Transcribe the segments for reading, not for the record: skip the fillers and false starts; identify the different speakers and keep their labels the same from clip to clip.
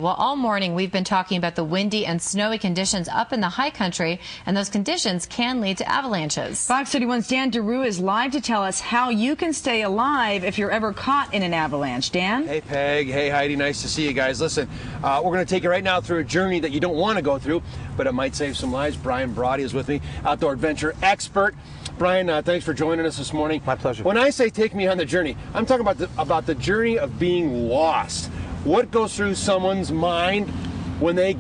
Speaker 1: Well, all morning we've been talking about the windy and snowy conditions up in the high country, and those conditions can lead to avalanches.
Speaker 2: Fox 31's Dan Daru is live to tell us how you can stay alive if you're ever caught in an avalanche. Dan?
Speaker 3: Hey, Peg. Hey, Heidi. Nice to see you guys. Listen, we're going to take you right now through a journey that you don't want to go through, but it might save some lives. Brian Brawdy is with me, outdoor adventure expert. Brian, thanks for joining us this morning.
Speaker 4: My pleasure.
Speaker 3: When I say take me on the journey, I'm talking about the journey of being lost. What goes through someone's mind when they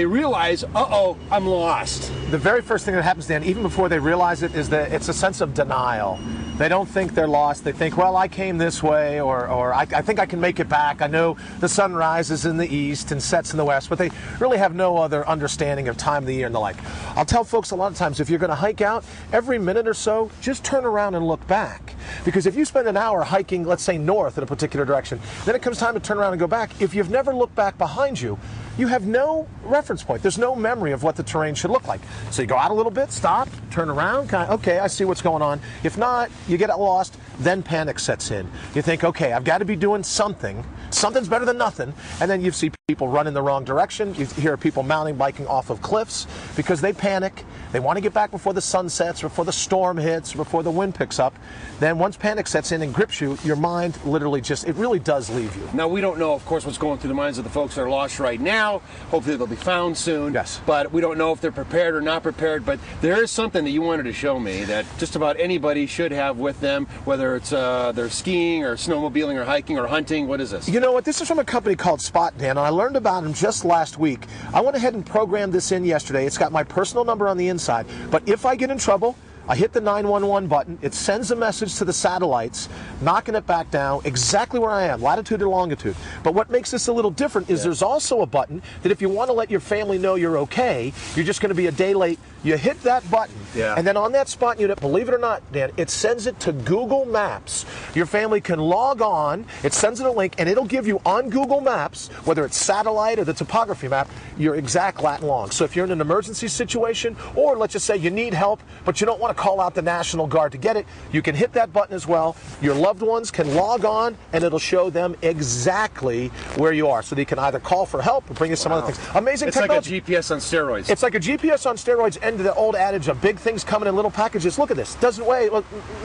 Speaker 3: realize, uh-oh, I'm lost?
Speaker 4: The very first thing that happens, Dan, even before they realize it, is that it's a sense of denial. They don't think they're lost. They think, well, I came this way, or I think I can make it back. I know the sun rises in the east and sets in the west, but they really have no other understanding of time of the year and the like. I'll tell folks a lot of times, if you're going to hike out, every minute or so, just turn around and look back. Because if you spend an hour hiking, let's say north in a particular direction, then it comes time to turn around and go back. If you've never looked back behind you, you have no reference point. There's no memory of what the terrain should look like. So you go out a little bit, stop, turn around, okay, I see what's going on. If not, you get lost, then panic sets in. You think, okay, I've got to be doing something. Something's better than nothing. And then you see people run in the wrong direction. You hear people mountain biking off of cliffs because they panic. They want to get back before the sun sets, before the storm hits, before the wind picks up. Then once panic sets in and grips you, your mind literally it really does leave you.
Speaker 3: Now, we don't know, of course, what's going through the minds of the folks that are lost right now. Hopefully they'll be found soon.
Speaker 4: Yes.
Speaker 3: But we don't know if they're prepared or not prepared. But there is something that you wanted to show me that just about anybody should have with them, whether it's they're skiing or snowmobiling or hiking or hunting. What is this?
Speaker 4: You know what? This is from a company called Spot, Dan, and I learned about them just last week. I went ahead and programmed this in yesterday. It's got my personal number on the inside. But if I get in trouble, I hit the 911 button. It sends a message to the satellites, knocking it back down exactly where I am, latitude and longitude. But what makes this a little different is there's also a button that if you want to let your family know you're okay, you're just going to be a day late, you hit that button. And then on that Spot unit, believe it or not, Dan, it sends it to Google Maps. Your family can log on, it sends it a link, and it'll give you on Google Maps, whether it's satellite or the topography map, your exact lat and long. So if you're in an emergency situation, or let's just say you need help, but you don't want to call out the National Guard to get it, you can hit that button as well. Your loved ones can log on, and it'll show them exactly where you are. So they can either call for help or bring you some other things. Amazing technology.
Speaker 3: It's like a GPS on steroids.
Speaker 4: It's like a GPS on steroids, and the old adage of big things coming in little packages. Look at this. Doesn't weigh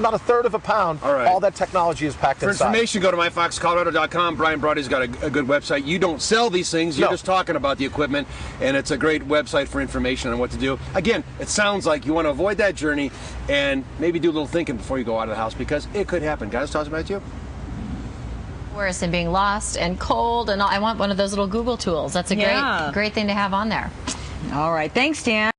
Speaker 4: not a third of a pound.
Speaker 3: All right.
Speaker 4: All that technology is packed inside.
Speaker 3: For information, go to myfoxcolorado.com. Brian Brawdy's got a good website. You don't sell these things. You're just talking about the equipment, and it's a great website for information on what to do. Again, it sounds like you want to avoid that journey and maybe do a little thinking before you go out of the house, because it could happen. Guys, talk about you.
Speaker 1: Worse than being lost and cold, and I want one of those little Google tools. That's a great thing to have on there.
Speaker 2: All right. Thanks, Dan.